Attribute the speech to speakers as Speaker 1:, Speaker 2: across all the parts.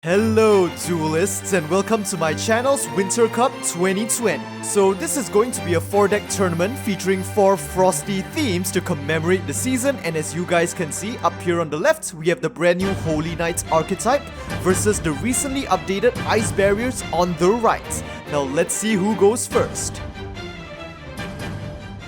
Speaker 1: Hello duelists and welcome to my channel's Winter Cup 2020. So this is going to be a 4-deck tournament featuring 4 frosty themes to commemorate the season, and as you guys can see up here on the left, we have the brand new Holy Knight archetype versus the recently updated ice barriers on the right. Now let's see who goes first.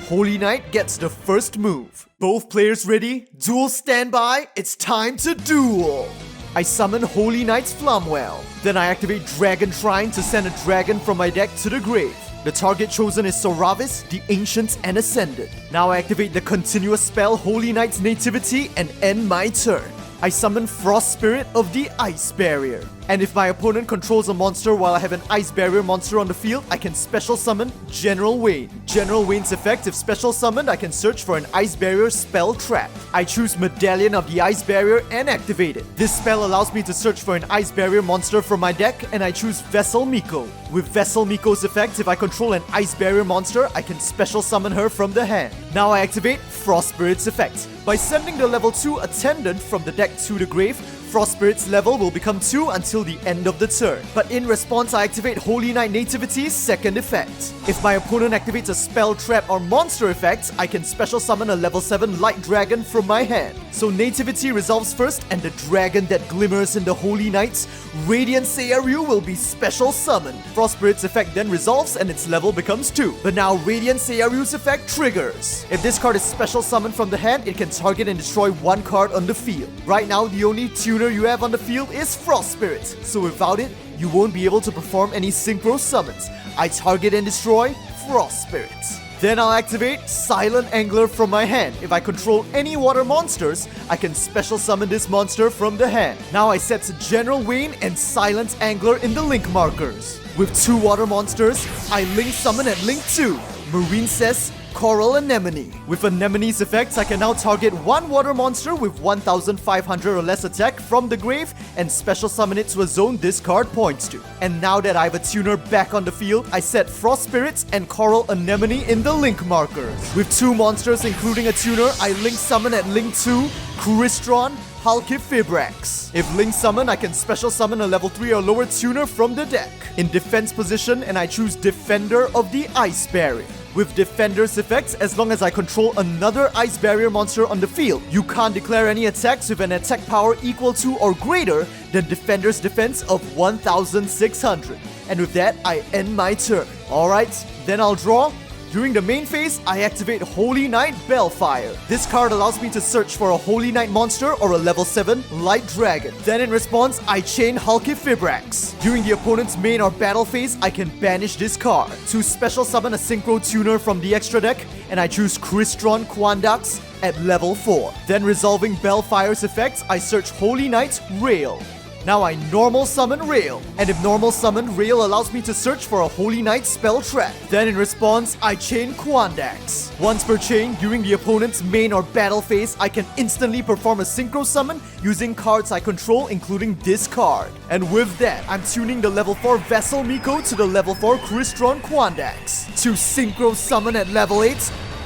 Speaker 1: Holy Knight gets the first move. Both players ready? Duel standby, it's time to duel! I summon Holy Knight's Flumwell. Then I activate Dragon Shrine to send a dragon from my deck to the grave. The target chosen is Soravis, the Ancient and Ascended. Now I activate the continuous spell Holy Knight's Nativity and end my turn. I summon Frost Spirit of the Ice Barrier. And if my opponent controls a monster while I have an Ice Barrier monster on the field, I can special summon General Wayne. General Wayne's effect, if special summoned, I can search for an Ice Barrier spell trap. I choose Medallion of the Ice Barrier and activate it. This spell allows me to search for an Ice Barrier monster from my deck, and I choose Vessel Miko. With Vessel Miko's effect, if I control an Ice Barrier monster, I can special summon her from the hand. Now I activate Frost Spirit's effect. By sending the level 2 Attendant from the deck to the grave, Frost Spirit's level will become 2 until the end of the turn. But in response, I activate Holy Knight Nativity's second effect. If my opponent activates a spell, trap, or monster effect, I can special summon a level 7 Light Dragon from my hand. So Nativity resolves first, and the dragon that glimmers in the Holy Knight's Radiant Seiryu will be special summoned. Frost Spirit's effect then resolves and its level becomes 2. But now Radiant Seiryu's effect triggers. If this card is special summoned from the hand, it can target and destroy one card on the field. Right now, the only tuner you have on the field is Frost Spirit, so without it, you won't be able to perform any synchro summons. I target and destroy Frost Spirit. Then I'll activate Silent Angler from my hand. If I control any water monsters, I can special summon this monster from the hand. Now I set General Wayne and Silent Angler in the link markers. With 2 water monsters, I link summon at link 2, Marine Cess, Coral Anemone. With Anemone's effects, I can now target one water monster with 1500 or less attack from the grave and special summon it to a zone this card points to. And now that I have a tuner back on the field, I set Frost Spirits and Coral Anemone in the link markers. With 2 monsters including a tuner, I link summon at link 2, Crystron, Halkifibrax. If link summon, I can special summon a level 3 or lower tuner from the deck. In defense position, and I choose Defender of the Ice Barrier. With Defender's effects, as long as I control another Ice Barrier monster on the field, you can't declare any attacks with an attack power equal to or greater than Defender's defense of 1600. And with that, I end my turn. Alright, then I'll draw. During the main phase, I activate Holy Knight Bellfire. This card allows me to search for a Holy Knight monster or a level 7 Light Dragon. Then in response, I chain Halkifibrax. During the opponent's main or battle phase, I can banish this card to special summon a Synchro Tuner from the extra deck, and I choose Crystron Quandax at level 4. Then resolving Bellfire's effects, I search Holy Knight Rail. Now I normal summon Rail, and if normal summon, Rail allows me to search for a Holy Knight spell trap. Then in response, I chain Quandax. Once per chain, during the opponent's main or battle phase, I can instantly perform a synchro summon using cards I control, including this card. And with that, I'm tuning the level 4 Vessel Miko to the level 4 Crystron Quandax. To synchro summon at level 8,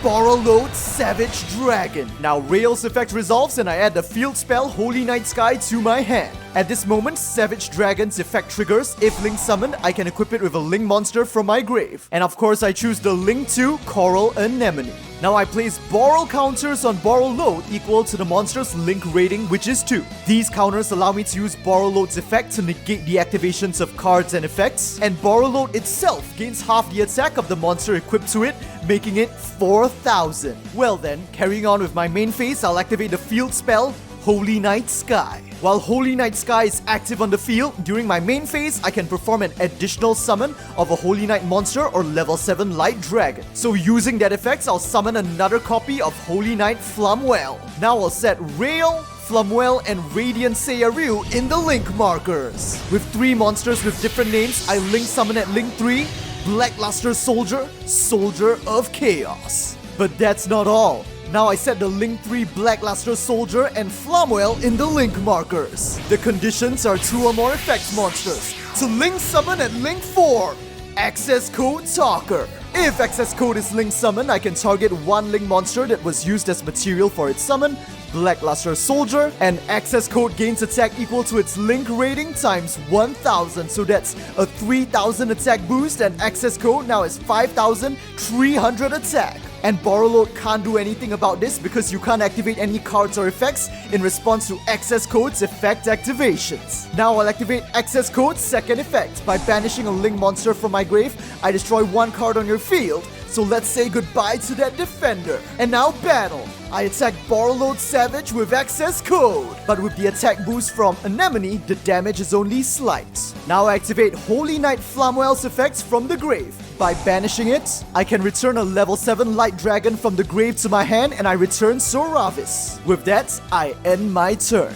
Speaker 1: Borrowload Savage Dragon. Now Rail's effect resolves and I add the field spell Holy Night Sky to my hand. At this moment, Savage Dragon's effect triggers. If link summoned, I can equip it with a link monster from my grave. And of course, I choose the link to Coral Anemone. Now I place borrow counters on borrow load equal to the monster's link rating, which is 2. These counters allow me to use borrow load's effect to negate the activations of cards and effects, and borrow load itself gains half the attack of the monster equipped to it, making it 4000. Well then, carrying on with my main phase, I'll activate the field spell Holy Night Sky. While Holy Night Sky is active on the field, during my main phase, I can perform an additional summon of a Holy Knight monster or level 7 Light Dragon. So using that effect, I'll summon another copy of Holy Knight Flumwell. Now I'll set Rail, Flumwell, and Radiant Seiryu in the link markers. With 3 monsters with different names, I link summon at link 3, Blackluster Soldier, Soldier of Chaos. But that's not all. Now I set the link 3 Blackluster Soldier and Flumwell in the link markers. The conditions are 2 or more effect monsters. To link summon at link 4, Access Code Talker. If access code is link summon, I can target one link monster that was used as material for its summon, Blackluster Soldier, and access code gains attack equal to its link rating times 1000. So that's a 3000 attack boost, and access code now is 5300 attack. And Borrowload can't do anything about this because you can't activate any cards or effects in response to access code's effect activations. Now I'll activate access code's second effect. By banishing a link monster from my grave, I destroy one card on your field. So let's say goodbye to that defender. And now battle. I attack Borrowload Savage with access code. But with the attack boost from Anemone, the damage is only slight. Now I activate Holy Knight Flamwell's effects from the grave. By banishing it, I can return a level 7 Light Dragon from the grave to my hand, and I return Soravis. With that, I end my turn.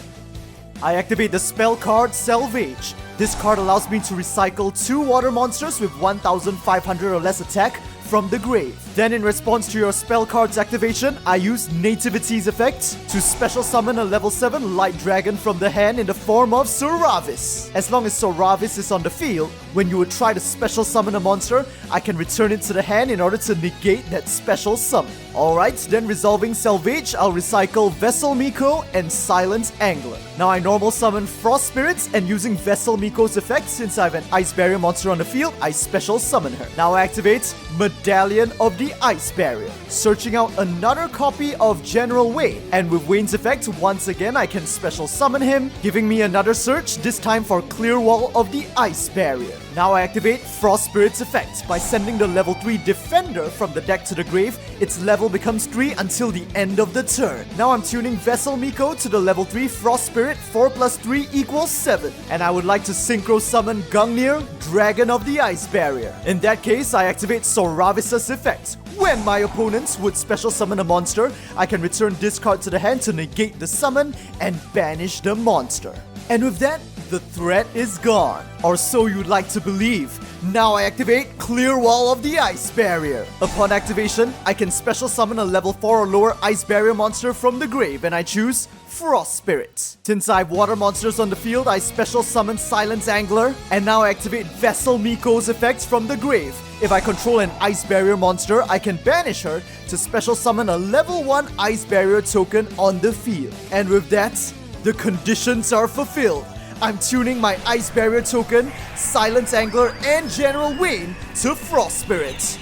Speaker 1: I activate the spell card Salvage. This card allows me to recycle 2 water monsters with 1500 or less attack from the grave. Then in response to your spell card's activation, I use Nativity's effect to special summon a level 7 Light Dragon from the hand in the form of Soravis. As long as Soravis is on the field, when you would try to special summon a monster, I can return it to the hand in order to negate that special summon. Alright, then resolving Salvage, I'll recycle Vessel Miko and Silent Angler. Now I normal summon Frost Spirits, and using Vessel Miko's effect, since I have an Ice Barrier monster on the field, I special summon her. Now I activate Medallion of the Ice Barrier, searching out another copy of General Wayne, and with Wayne's effect, once again I can special summon him, giving me another search, this time for Clear Wall of the Ice Barrier. Now I activate Frost Spirit's effect. By sending the level 3 Defender from the deck to the grave, its level becomes 3 until the end of the turn. Now I'm tuning Vessel Miko to the level 3 Frost Spirit, 4 plus 3 equals 7. And I would like to synchro summon Gungnir, Dragon of the Ice Barrier. In that case, I activate Soravis' effect. When my opponents would special summon a monster, I can return this card to the hand to negate the summon and banish the monster. And with that, the threat is gone. Or so you'd like to believe. Now I activate Clear Wall of the Ice Barrier. Upon activation, I can special summon a level 4 or lower Ice Barrier monster from the grave, and I choose Frost Spirit. Since I have water monsters on the field, I special summon Silent Angler, and now I activate Vessel Miko's effects from the grave. If I control an Ice Barrier monster, I can banish her to special summon a level 1 Ice Barrier token on the field. And with that, the conditions are fulfilled. I'm tuning my Ice Barrier token, Silent Angler, and General Wayne to Frost Spirit.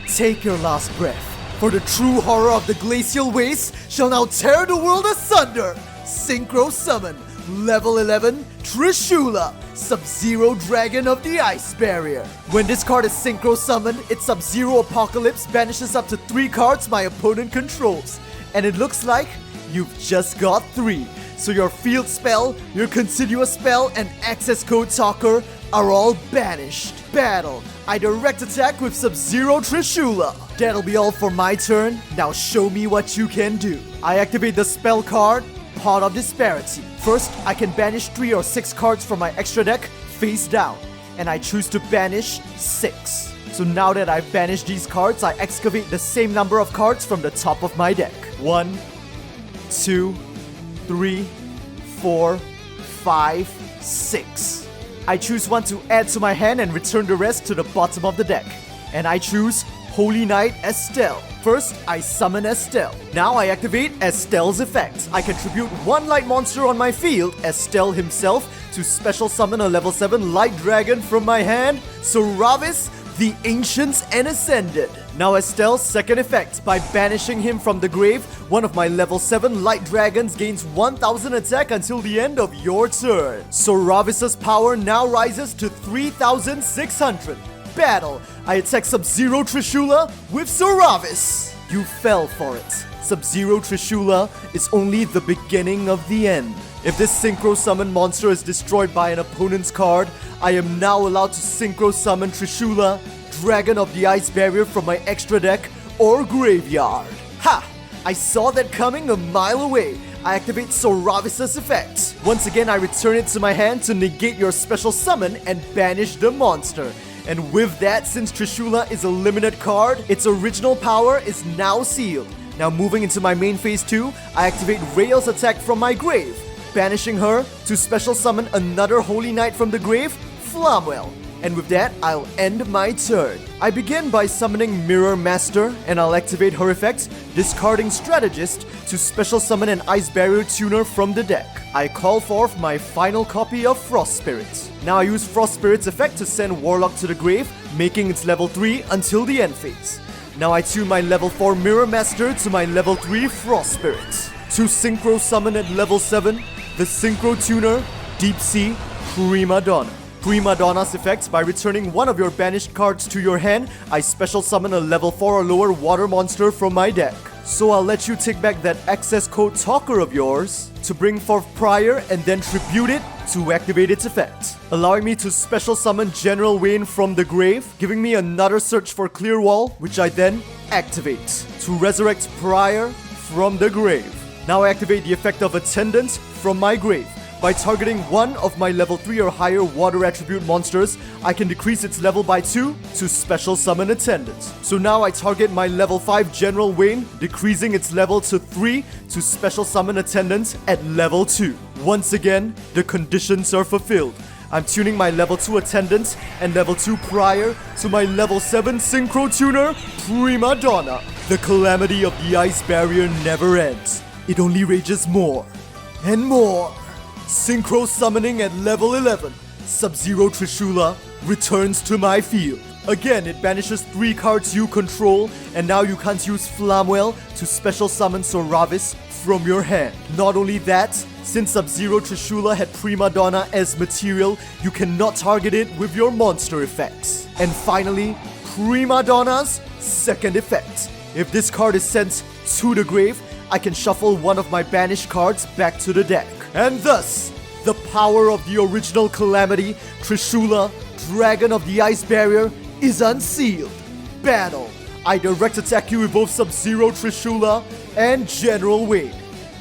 Speaker 1: Take your last breath, for the true horror of the glacial waste shall now tear the world asunder. Synchro Summon, Level 11, Trishula, Sub-Zero Dragon of the Ice Barrier. When this card is Synchro Summoned, its Sub-Zero Apocalypse banishes up to 3 cards my opponent controls. And it looks like you've just got 3. So your field spell, your continuous spell, and access code talker are all banished. Battle. I direct attack with Sub-Zero Trishula. That'll be all for my turn. Now show me what you can do. I activate the spell card, Pot of Disparity. First, I can banish 3 or 6 cards from my extra deck face down. And I choose to banish 6. So now that I've banished these cards, I excavate the same number of cards from the top of my deck. 1, 2, 3, 4, 5, 6. I choose one to add to my hand and return the rest to the bottom of the deck. And I choose Holy Knight Estelle. First, I summon Estelle. Now I activate Estelle's effect. I contribute 1 light monster on my field, Estelle himself, to special summon a level 7 Light Dragon from my hand, Soravis, the Ancients and Ascended. Now Estelle's second effect. By banishing him from the grave, one of my level 7 Light Dragons gains 1000 attack until the end of your turn. Soravis' power now rises to 3600. Battle. I attack Sub-Zero Trishula with Soravis. You fell for it. Sub-Zero Trishula is only the beginning of the end. If this Synchro Summon monster is destroyed by an opponent's card, I am now allowed to Synchro Summon Trishula, Dragon of the Ice Barrier from my extra deck or graveyard. Ha! I saw that coming a mile away. I activate Soravis' effect. Once again, I return it to my hand to negate your special summon and banish the monster. And with that, since Trishula is a limited card, its original power is now sealed. Now moving into my main phase 2, I activate Rael's attack from my grave, banishing her to special summon another Holy Knight from the grave, Flamwell. And with that, I'll end my turn. I begin by summoning Mirror Master, and I'll activate her effect, discarding Strategist to special summon an Ice Barrier Tuner from the deck. I call forth my final copy of Frost Spirit. Now I use Frost Spirit's effect to send Warlock to the grave, making its level 3 until the end phase. Now I tune my level 4 Mirror Master to my level 3 Frost Spirit. To Synchro Summon at level 7, the Synchro Tuner, Deep Sea, Prima Donna. Prima Donna's effect, by returning one of your banished cards to your hand, I special summon a level 4 or lower water monster from my deck. So I'll let you take back that access code talker of yours to bring forth Prior and then tribute it to activate its effect, allowing me to special summon General Wayne from the grave, giving me another search for Clear Wall, which I then activate to resurrect Prior from the grave. Now I activate the effect of Attendant from my grave. By targeting one of my level 3 or higher water attribute monsters, I can decrease its level by 2 to special summon Attendant. So now I target my level 5 General Wayne, decreasing its level to 3 to special summon Attendant at level 2. Once again, the conditions are fulfilled. I'm tuning my level 2 Attendant and level 2 Prior to my level 7 Synchro Tuner, Prima Donna. The calamity of the Ice Barrier never ends. It only rages more and more. Synchro summoning at level 11, Sub-Zero Trishula returns to my field. Again, it banishes 3 cards you control, and now you can't use Flamwell to special summon Soravis from your hand. Not only that, since Sub-Zero Trishula had Prima Donna as material, you cannot target it with your monster effects. And finally, Prima Donna's second effect. If this card is sent to the grave, I can shuffle one of my banished cards back to the deck. And thus, the power of the original Calamity, Trishula, Dragon of the Ice Barrier, is unsealed. Battle. I direct attack you with both Sub-Zero Trishula and General Wayne.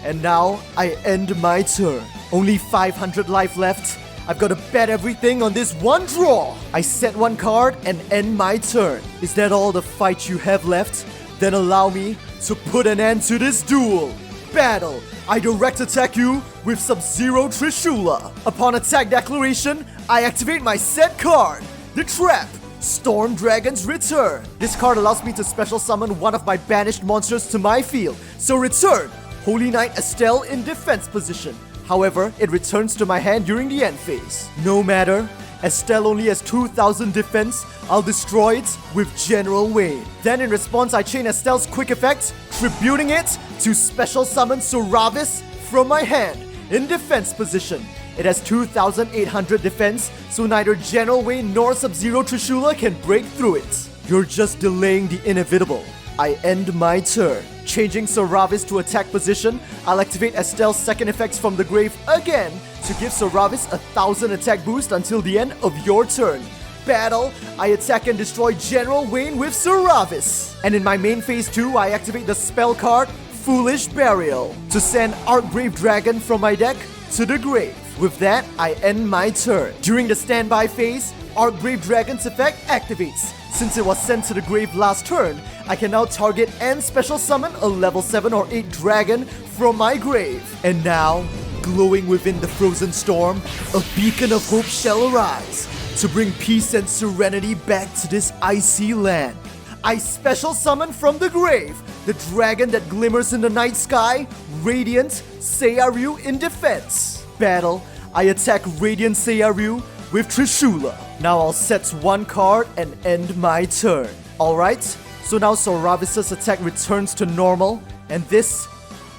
Speaker 1: And now, I end my turn. Only 500 life left. I've got to bet everything on this one draw. I set one card and end my turn. Is that all the fight you have left? Then allow me to put an end to this duel. Battle. I direct attack you with Sub-Zero Trishula. Upon attack declaration, I activate my set card, the Trap, Storm Dragon's Return. This card allows me to special summon one of my banished monsters to my field. So return Holy Knight Estelle in defense position. However, it returns to my hand during the end phase. No matter, Estelle only has 2000 defense, I'll destroy it with General Wayne. Then in response, I chain Estelle's quick effect, tributing it to special summon Soravis from my hand in defense position. It has 2800 defense, so neither General Wayne nor Sub-Zero Trishula can break through it. You're just delaying the inevitable. I end my turn. Changing Soravis to attack position, I'll activate Estelle's second effects from the grave again to give Soravis 1000 attack boost until the end of your turn. Battle, I attack and destroy General Wayne with Soravis. And in my main phase 2, I activate the spell card Foolish Burial to send Archgrave Dragon from my deck to the grave. With that, I end my turn. During the standby phase, Archgrave Dragon's effect activates. Since it was sent to the grave last turn, I can now target and special summon a level 7 or 8 dragon from my grave. And now, glowing within the frozen storm, a beacon of hope shall arise to bring peace and serenity back to this icy land. I special summon from the grave the dragon that glimmers in the night sky, Radiant Seiryu in defense. Battle, I attack Radiant Seiryu with Trishula. Now I'll set one card and end my turn. Alright, so now Soravis' attack returns to normal, and this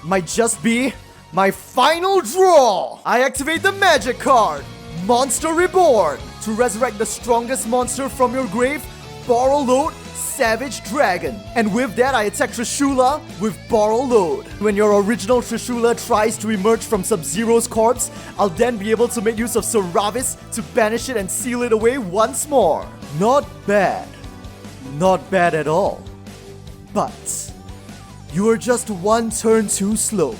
Speaker 1: might just be my final draw! I activate the magic card, Monster Reborn, to resurrect the strongest monster from your grave, Borrowload Savage Dragon. And with that, I attack Trishula with Borrowload. When your original Trishula tries to emerge from Sub-Zero's corpse, I'll then be able to make use of Soravis to banish it and seal it away once more. Not bad. Not bad at all. But you are just one turn too slow.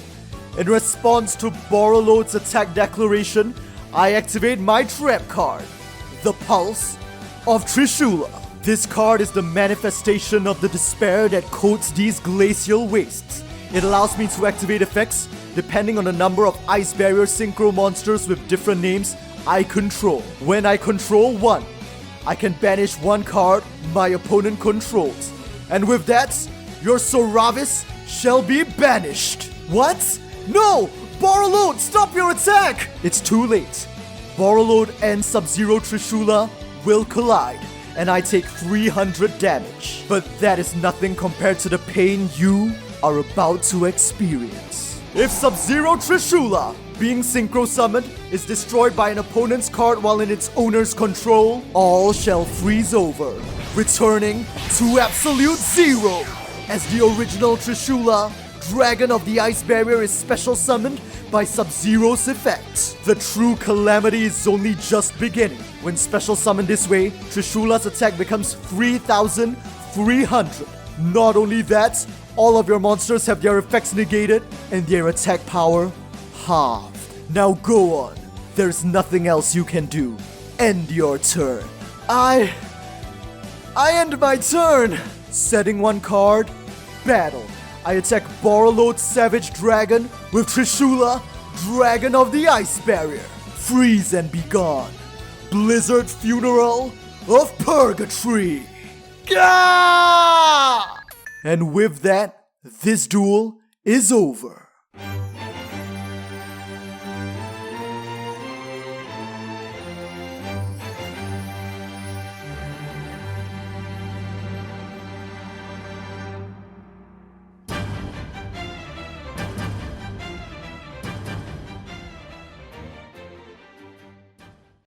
Speaker 1: In response to Borrowload's attack declaration, I activate my trap card, the Pulse of Trishula. This card is the manifestation of the despair that coats these glacial wastes. It allows me to activate effects depending on the number of Ice Barrier Synchro monsters with different names I control. When I control one, I can banish one card my opponent controls. And with that, your Soravis shall be banished. What? No! Borreload, stop your attack! It's too late. Borreload and Sub-Zero Trishula will collide, and I take 300 damage. But that is nothing compared to the pain you are about to experience. If Sub-Zero Trishula, being synchro summoned, is destroyed by an opponent's card while in its owner's control, all shall freeze over, returning to absolute zero. As the original Trishula, Dragon of the Ice Barrier is special summoned by Sub-Zero's effect. The true calamity is only just beginning. When special summoned this way, Trishula's attack becomes 3,300. Not only that, all of your monsters have their effects negated and their attack power halved. Now go on. There's nothing else you can do. End your turn. I end my turn. Setting one card. Battle. I attack Borreload Savage Dragon with Trishula, Dragon of the Ice Barrier. Freeze and be gone. Blizzard Funeral of Purgatory. Gah! And with that, this duel is over.